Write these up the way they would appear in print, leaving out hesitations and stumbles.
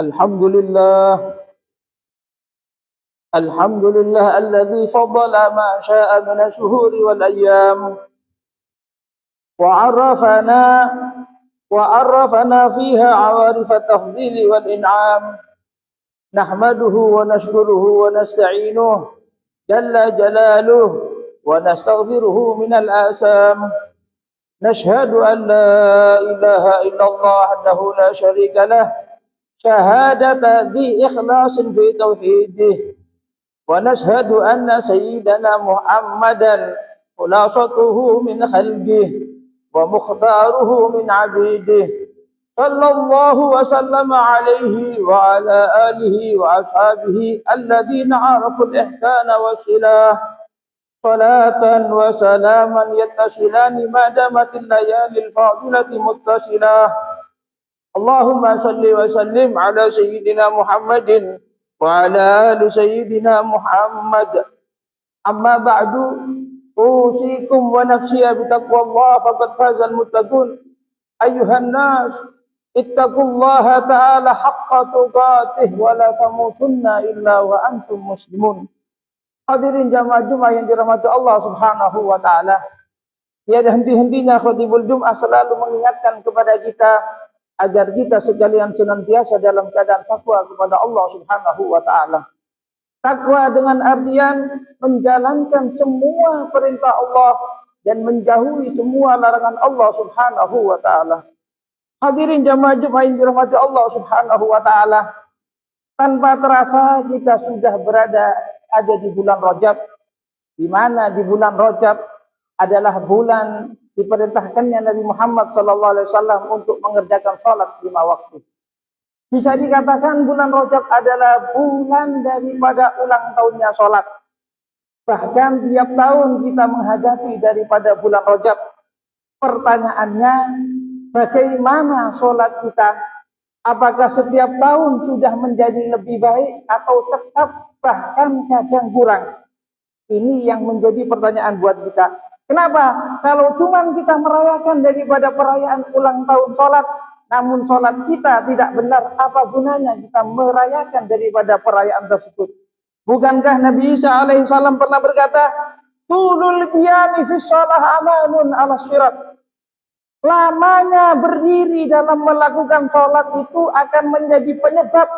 الحمد لله الحمد لله الذي فضل ما شاء من الشهور والأيام وعرفنا وعرفنا فيها عوارف التفضيل والإنعام. نحمده ونشكره ونستعينه جل جلاله ونستغفره من الآثام. نشهد أن لا إله إلا الله وحده لا شريك له شهادة ذي إخلاص في توحيده. ونشهد أن سيدنا محمدا خلاصته من خلقه ومختاره من عبيده، صلى الله وسلم عليه وعلى آله وأصحابه الذين عرفوا الإحسان والصلاة. صلاة وسلاما يتصلان ما دامت الليالي الفاضلة متصلة. اللهم صل وسلم على سيدنا محمد وعلى آل سيدنا محمد. أما بعد، أوصيكم ونفسي بتقوى الله فقد فاز المتقون. أيها الناس، اتقوا الله تعالى حق تقاته ولا تموتن إلا وأنتم مسلمون. Hadirin jamaah Jumat yang dirahmati Allah Subhanahu wa taala. Tiada henti-hentinya khatibul Jumat selalu mengingatkan kepada kita agar kita sekalian senantiasa dalam keadaan takwa kepada Allah Subhanahu wa taala. Takwa dengan artian menjalankan semua perintah Allah dan menjauhi semua larangan Allah Subhanahu wa taala. Hadirin jamaah Jumat yang dirahmati Allah Subhanahu wa taala, tanpa terasa kita sudah ada di bulan Rajab, di mana di bulan Rajab adalah bulan diperintahkannya Nabi Muhammad SAW untuk mengerjakan sholat 5 waktu. Bisa dikatakan bulan Rajab adalah bulan daripada ulang tahunnya sholat. Bahkan tiap tahun kita menghadapi daripada bulan Rajab. Pertanyaannya, bagaimana sholat kita? Apakah setiap tahun sudah menjadi lebih baik atau tetap bahkan kadang kurang? Ini yang menjadi pertanyaan buat kita. Kenapa? Kalau cuma kita merayakan daripada perayaan ulang tahun sholat, namun sholat kita tidak benar, apa gunanya kita merayakan daripada perayaan tersebut? Bukankah Nabi Isa alaihissalam pernah berkata, tulul qiyami fi sholah amanun ala syirat. Lamanya berdiri dalam melakukan sholat itu akan menjadi penyebab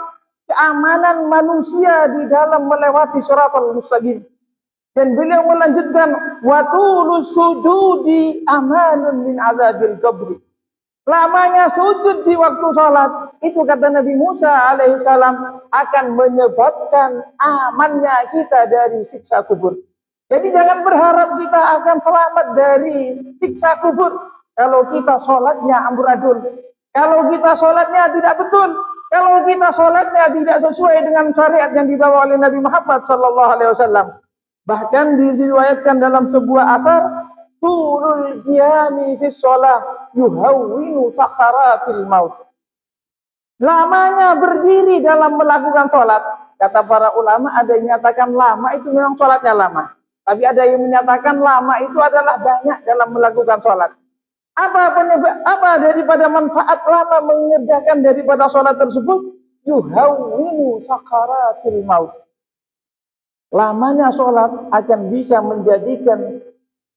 keamanan manusia di dalam melewati shiratal mustaqim. Dan beliau melanjutkan, wa tulus sujudi amanun min azabil qabri. Lamanya sujud di waktu sholat itu, kata Nabi Musa alaihissalam, akan menyebabkan amannya kita dari siksa kubur. Jadi jangan berharap kita akan selamat dari siksa kubur kalau kita sholatnya amburadul, kalau kita sholatnya tidak betul, kalau kita sholatnya tidak sesuai dengan syariat yang dibawa oleh Nabi Muhammad SAW. Bahkan diriwayatkan dalam sebuah asar, turul qiyami fi sholah yuhawwinu sakharatil maut. Lamanya berdiri dalam melakukan sholat, kata para ulama, ada yang menyatakan lama itu memang sholatnya lama, tapi ada yang menyatakan lama itu adalah banyak dalam melakukan sholat. Apa daripada manfaat lama mengerjakan daripada sholat tersebut? Yuhawwinu sakharatil maut. Lamanya sholat akan bisa menjadikan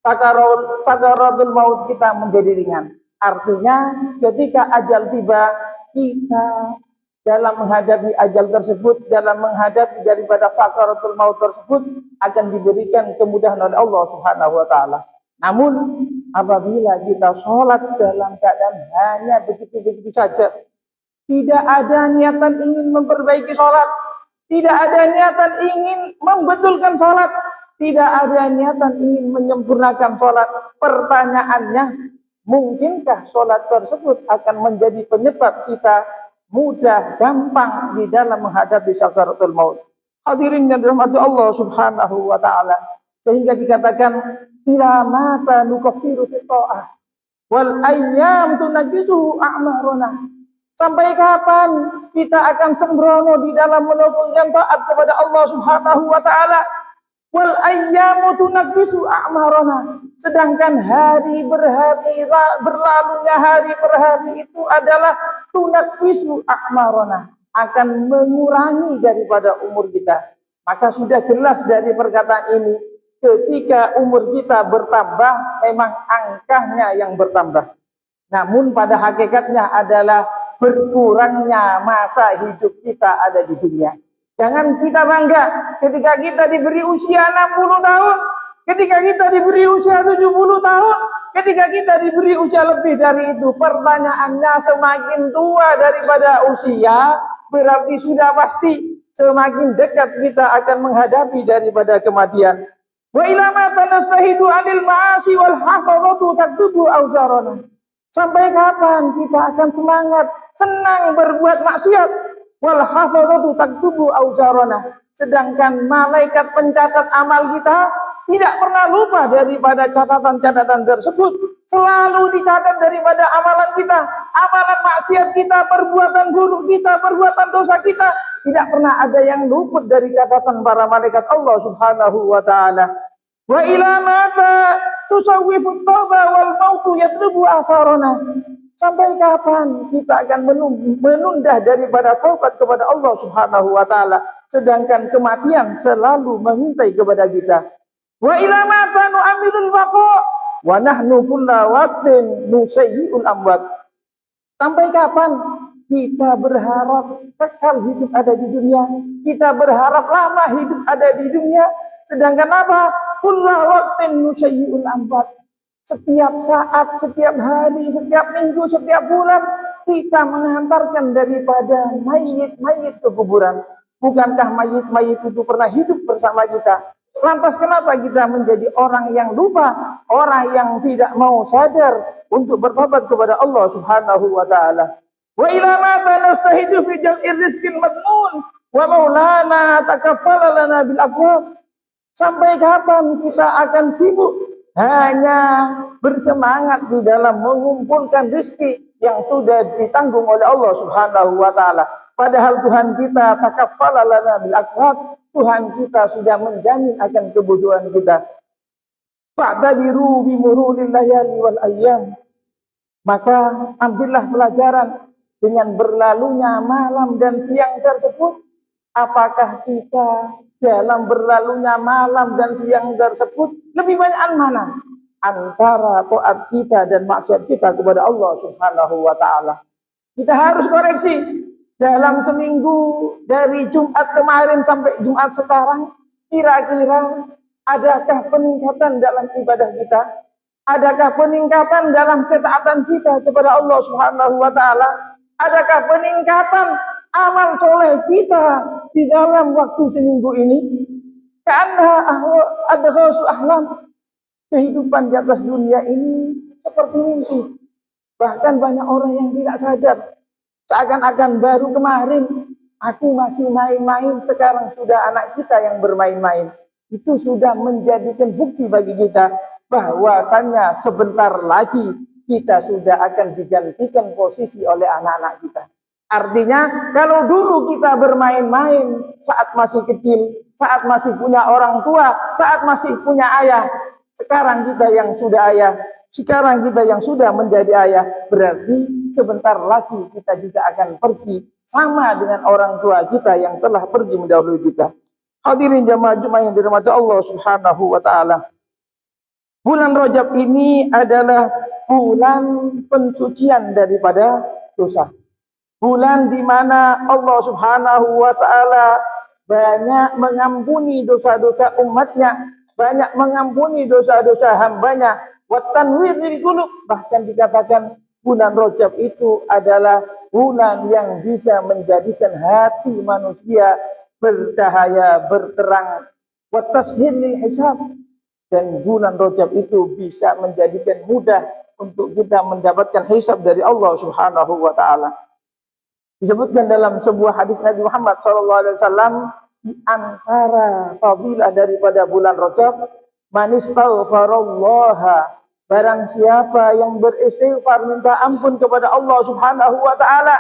sakaratul maut kita menjadi ringan. Artinya ketika ajal tiba, kita dalam menghadapi ajal tersebut, dalam menghadapi daripada sakaratul maut tersebut, akan diberikan kemudahan oleh Allah Subhanahu wa taala. Namun apabila kita sholat dalam keadaan hanya begitu-begitu saja, tidak ada niatan ingin memperbaiki sholat, tidak ada niatan ingin membetulkan sholat, tidak ada niatan ingin menyempurnakan sholat, pertanyaannya, mungkinkah sholat tersebut akan menjadi penyebab kita mudah, gampang di dalam menghadapi sakaratul maut? Hadirin yang dirahmati Allah Subhanahu wa taala, sehingga dikatakan ila mata nukaffiru fi ta'ah wal ayyam tunajjisuhu a'maruna. Sampai kapan kita akan sembrono di dalam melakukan taat kepada Allah Subhanahu wa taala? Wal ayyamu tunajjisu a'maruna. Sedangkan hari berlalunya hari per hari itu adalah tunajjisu a'maruna, akan mengurangi daripada umur kita. Maka sudah jelas dari perkataan ini, ketika umur kita bertambah, memang angkanya yang bertambah. Namun pada hakikatnya adalah berkurangnya masa hidup kita ada di dunia. Jangan kita bangga ketika kita diberi usia 60 tahun, ketika kita diberi usia 70 tahun, ketika kita diberi usia lebih dari itu. Pertanyaannya, semakin tua daripada usia, berarti sudah pasti semakin dekat kita akan menghadapi daripada kematian. Wa ila mata nastahidu 'anil ma'asi wal hafadhatu taktubu awzarana. Sampai kapan kita akan semangat, senang berbuat maksiat? Wal hafadhatu taktubu awzarana. Sedangkan malaikat pencatat amal kita tidak pernah lupa daripada catatan-catatan tersebut. Selalu dicatat daripada amalan kita, amalan maksiat kita, perbuatan buruk kita, perbuatan dosa kita. Tidak pernah ada yang luput dari catatan para malaikat Allah Subhanahu wa ta'ala. Wa ila mata tusawwifu tauba wal mautu yatlubu asarana. Sampai kapan kita akan menunda daripada taubat kepada Allah Subhanahu wa ta'ala, sedangkan kematian selalu mengintai kepada kita. Wa ila mata nu'amilul baqa wa nahnu kulla waqtin nusayyi'ul amwat. Sampai kapan kita berharap kekal hidup ada di dunia, kita berharap lama hidup ada di dunia, sedangkan apa? Kulla waqtin nusayyi'ul amwat. Setiap saat, setiap hari, setiap minggu, setiap bulan kita mengantarkan daripada mayit-mayit ke kuburan. Bukankah mayit-mayit itu pernah hidup bersama kita? Lantas kenapa kita menjadi orang yang lupa, orang yang tidak mau sadar untuk bertobat kepada Allah Subhanahu wa ta'ala? Wa ila mata nastahidu fi jam'ir rizqil madmun wa maulana takaffala lana bil aqwat. Sampai kapan kita akan sibuk hanya bersemangat di dalam mengumpulkan rezeki yang sudah ditanggung oleh Allah Subhanahu wa ta'ala? Padahal Tuhan kita takaffala lana bil aqwat, Tuhan kita sudah menjamin akan kebutuhan kita. Fa'tabiru bi mururil layali wal ayyam. Maka ambillah pelajaran dengan berlalunya malam dan siang tersebut. Apakah kita dalam berlalunya malam dan siang tersebut lebih banyak mana antara taat kita dan maksiat kita kepada Allah Subhanahu wa ta'ala? Kita harus koreksi. Dalam seminggu dari Jumat kemarin sampai Jumat sekarang, kira-kira adakah peningkatan dalam ibadah kita? Adakah peningkatan dalam ketaatan kita kepada Allah Subhanahu wa ta'ala? Adakah peningkatan amal soleh kita di dalam waktu seminggu ini? Karena adghasu ahlam, kehidupan di atas dunia ini seperti mimpi. Bahkan banyak orang yang tidak sadar, seakan-akan baru kemarin aku masih main-main, sekarang sudah anak kita yang bermain-main. Itu sudah menjadikan bukti bagi kita bahwasannya sebentar lagi kita sudah akan digantikan posisi oleh anak-anak kita. Artinya kalau dulu kita bermain-main saat masih kecil, saat masih punya orang tua, saat masih punya ayah, sekarang kita yang sudah ayah, sekarang kita yang sudah menjadi ayah, berarti sebentar lagi kita juga akan pergi sama dengan orang tua kita yang telah pergi mendahului kita. Hadirin jamaah yang dirahmati Allah Subhanahu wa ta'ala. Bulan Rajab ini adalah bulan pensucian daripada dosa. Bulan di mana Allah Subhanahu wa ta'ala banyak mengampuni dosa-dosa umatnya, banyak mengampuni dosa-dosa hambanya. Wa tanwiril qulub, bahkan dikatakan bulan Rajab itu adalah bulan yang bisa menjadikan hati manusia bercahaya, berterang. Wa tashilil hisab, dan bulan Rajab itu bisa menjadikan mudah untuk kita mendapatkan hisab dari Allah Subhanahu wa ta'ala. Disebutkan dalam sebuah hadis Nabi Muhammad SAW, di antara fadilah daripada bulan Rajab, man istaghfarallaha, barang siapa yang beristighfar minta ampun kepada Allah Subhanahu wa ta'ala,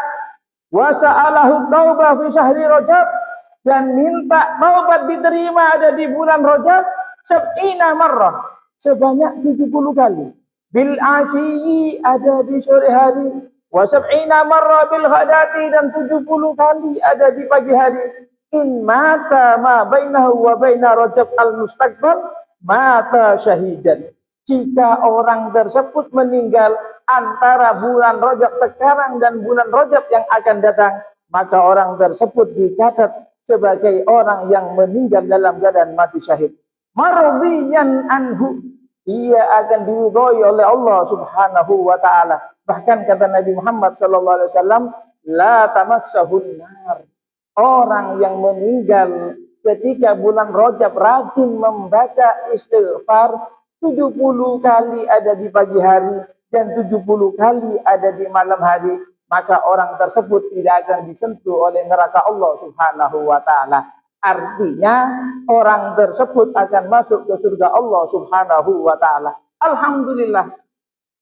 wa sa'alahu taubah fi syahri Rajab, dan minta taubat diterima ada di bulan Rajab, sab'ina marrah, sebanyak 70 kali. Bil asyiyi, ada di sore hari, wa sab'ina marra bil ghadati, dan 70 kali ada di pagi hari. In mata ma bainahu wa baina Rajab al-mustaqbal mata syahidan. Jika orang tersebut meninggal antara bulan Rajab sekarang dan bulan Rajab yang akan datang, maka orang tersebut dicatat sebagai orang yang meninggal dalam keadaan mati syahid. Mardiyan anhu, ia akan diridhoi oleh Allah Subhanahu wa taala. Bahkan kata Nabi Muhammad sallallahu alaihi wasallam, la tamassahun nar. Orang yang meninggal ketika bulan Rajab rajin membaca istighfar 70 kali ada di pagi hari dan 70 kali ada di malam hari, maka orang tersebut tidak akan disentuh oleh neraka Allah Subhanahu wa taala. Artinya orang tersebut akan masuk ke surga Allah Subhanahu wa taala. Alhamdulillah,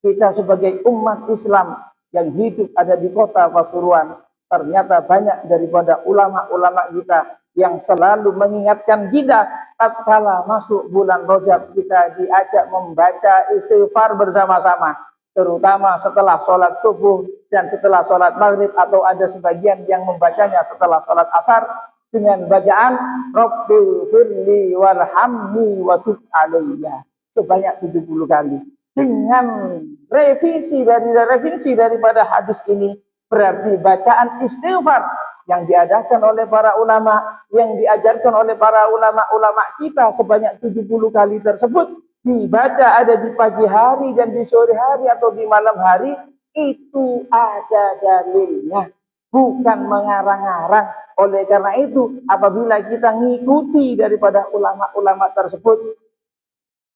kita sebagai umat Islam yang hidup ada di kota Pasuruan, ternyata banyak daripada ulama-ulama kita yang selalu mengingatkan kita tatkala masuk bulan Rajab kita diajak membaca istighfar bersama-sama, terutama setelah sholat subuh dan setelah sholat maghrib, atau ada sebagian yang membacanya setelah sholat asar dengan bacaan Rabbil firli warhamni wa tub alayya sebanyak 70 kali. Dengan revisi daripada hadis ini, berarti bacaan istighfar yang diadakan oleh para ulama, yang diajarkan oleh para ulama-ulama kita sebanyak 70 kali tersebut dibaca ada di pagi hari dan di sore hari atau di malam hari, itu ada dalilnya, bukan mengarang-arang. Oleh karena itu, apabila kita ngikuti daripada ulama-ulama tersebut,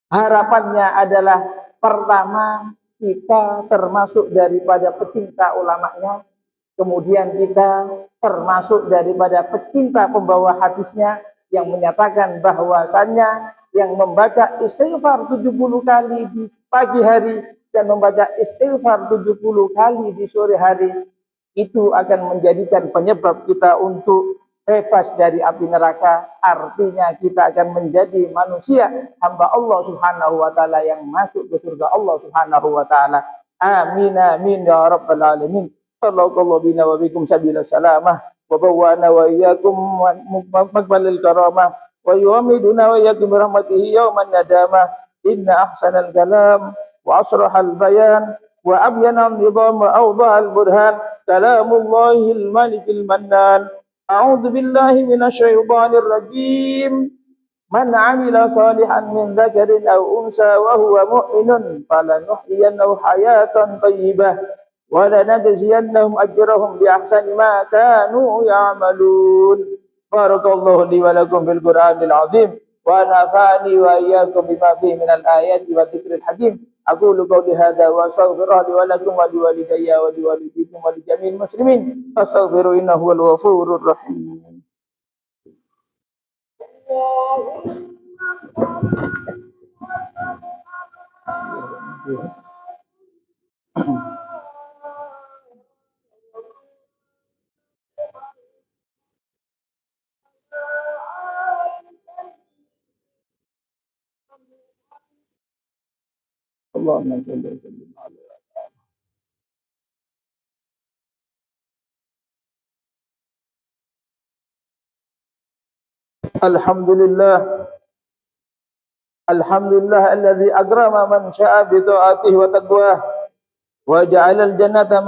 harapannya adalah pertama, kita termasuk daripada pecinta ulamanya, kemudian kita termasuk daripada pecinta pembawa hadisnya yang menyatakan bahwasannya yang membaca istighfar 70 kali di pagi hari dan membaca istighfar 70 kali di sore hari, itu akan menjadikan penyebab kita untuk bebas dari api neraka. Artinya kita akan menjadi manusia hamba Allah Subhanahu wa taala yang masuk ke surga Allah Subhanahu wa taala. Amin amin ya rabbal alamin. Sallallahu bina wa bikum sabila salamah wa bawana wa iyyakum maqbalil karamah wa yu'amiduna wa iyyakum birahmatihi yawman nadamah. Inna ahsanal kalam wa asrahal bayan wa abyana nizam wa awdahal burhan kalamullahil malikil mannan. A'udzu billahi minasy syaithanir rajim. Man 'amila shalihan min dzakarin aw unsa wa huwa mu'minun falanuhyiyannahu hayatan thayyibah wa lanajziyannahum ajrahum bi ahsani ma kanu ya'malun. Barakallahu li wa lakum bil Qur'anil 'azim wa nafa'ani wa iyyakum bima fihi minal ayati wa dzikril hakim. Aqulu qawli hadza wa astaghfirullaha li wa lakum wa liwalidayya wa liwalidikum wa lijami'il muslimin fastaghfiru innahu huwal ghafurur rahim. Allahumma shalli wa sallim ala Alhamdulillah. Alhamdulillah alladzi akrama man syaa bi ta'atihi wa taqwah wa ja'ala al-jannata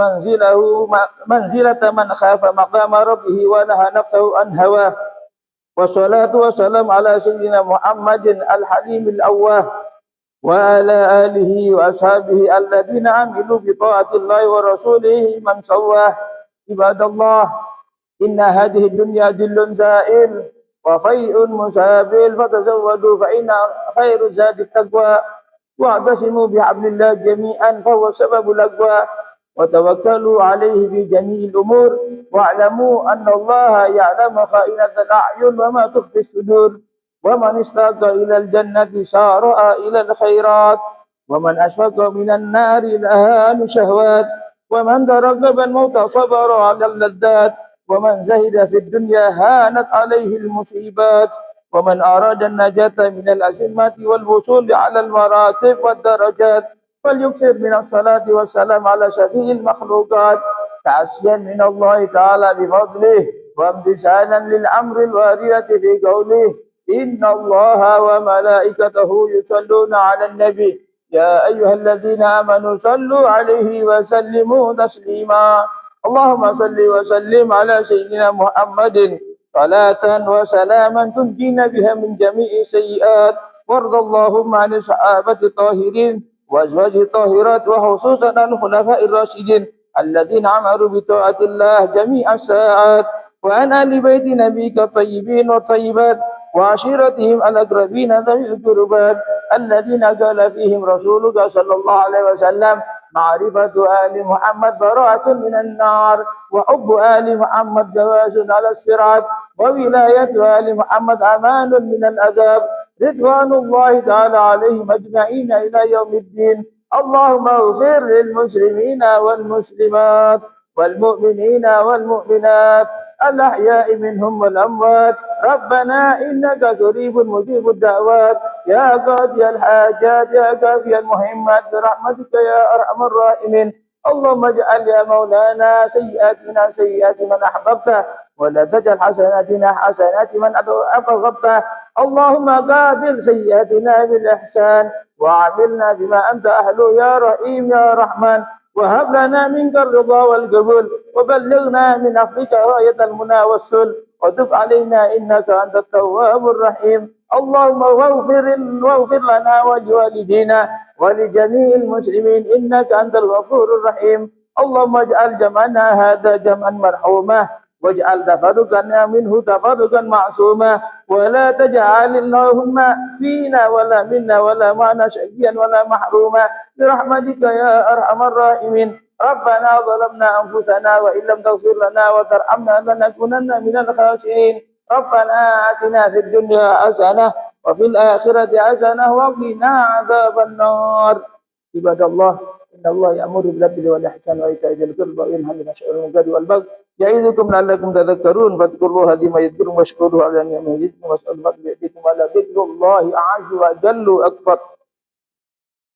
manzilata man khafa maqama rabbih wa nahaa nafsahu an hawah. Wassalatu wassalamu ala sayyidina Muhammadin al-halimil awwah wa ala alihi wa ashabihi alladhina amilu bi ta'atillahi wa rasulihi man sawwah. Ibadallah, inna hadhihi dunya dillun za'il wa fai'un musabil fatazawwadu fa inna khairu zadi taqwa wa'tasimu bihablillah jami'an fa huwa sababul aqwa wa tawakkalu alayhi bi jami'il umur wa'lamu anna Allah ya'lamu kha'inatal a'yun wa ma tukhfi sudur wa man istaqa ila al-jannati sara'a ila al-khairat wa man ashfaqa minan nari lahanu syahwat wa man taraqaba al-mauta sabara 'ala al-laddat wa man zahida fid dunya hanat 'alaihi al-musibat wa man arada an-najata min al-azimati wal wusul 'ala al-maratib wad darajat فليكثر من الصلاة والسلام على شفيع المخلوقات تعصيا من الله تعالى بفضله وامتثالا للأمر الواردة في قوله إن الله وملائكته يصلون على النبي يا أيها الذين آمنوا صلوا عليه وسلموا تسليما اللهم صل وسلم على سيدنا محمد صلاة وسلاما تنجينا بها من جميع السيئات وارض اللهم عن الصحابة الطاهرين وأزواج الطاهرات وخصوصا عن الخلفاء الراشدين الذين عملوا بطاعة الله جميع الساعات وعن آل بيت نبيك الطيبين والطيبات وعشيرتهم الأقربين ذوي القربات الذين قال فيهم رسولك صلى الله عليه وسلم معرفة آل محمد براءة من النار وحب آل محمد جواز على الصراط وولاية آل محمد أمان من العذاب رضوان الله تعالى عليهم أجمعين إلى يوم الدين اللهم اغفر للمسلمين والمسلمات والمؤمنين والمؤمنات الأحياء منهم والأموات ربنا إنك قريب مجيب الدعوات يا قاضي الحاجات يا كافي المهمات برحمتك يا أرحم الراحمين اللهم اجعل يا مولانا سيئاتنا سيئات من أحببته ولا تجعل حسناتنا حسنات من أبغضته اللهم قابل سيئاتنا بالإحسان وعاملنا بما أنت أهله يا رحيم يا رحمن وهب لنا منك الرضا والقبول وبلغنا من عفوك غاية المنى والسل وتب علينا إنك أنت التواب الرحيم اللهم واغفر لنا ولوالدينا ولجميع المسلمين إنك أنت الغفور الرحيم اللهم اجعل جمعنا هذا جمعا مرحوما واجعل تفرقنا منه تفرقا معصوما ولا تجعل اللهم فينا ولا منا ولا معنا شقيا ولا محروما برحمتك يا أرحم الراحمين ربنا ظلمنا أنفسنا وإن لم تغفر لنا وترحمنا لنكونن من الخاسرين ربنا آتنا في الدنيا حسنة وفي الآخرة حسنة وقنا عذاب النار عباد الله إن الله يأمر بالعدل والإحسان وإيتاء ذي القربى وينهى عن المنكر والبغي يعظكم لعلكم تذكرون فاذكروا الله بما يذكركم واشكروه على نعمه يزدكم واسألوا فضل يأتيكم على ذكر الله أعز وجل أكبر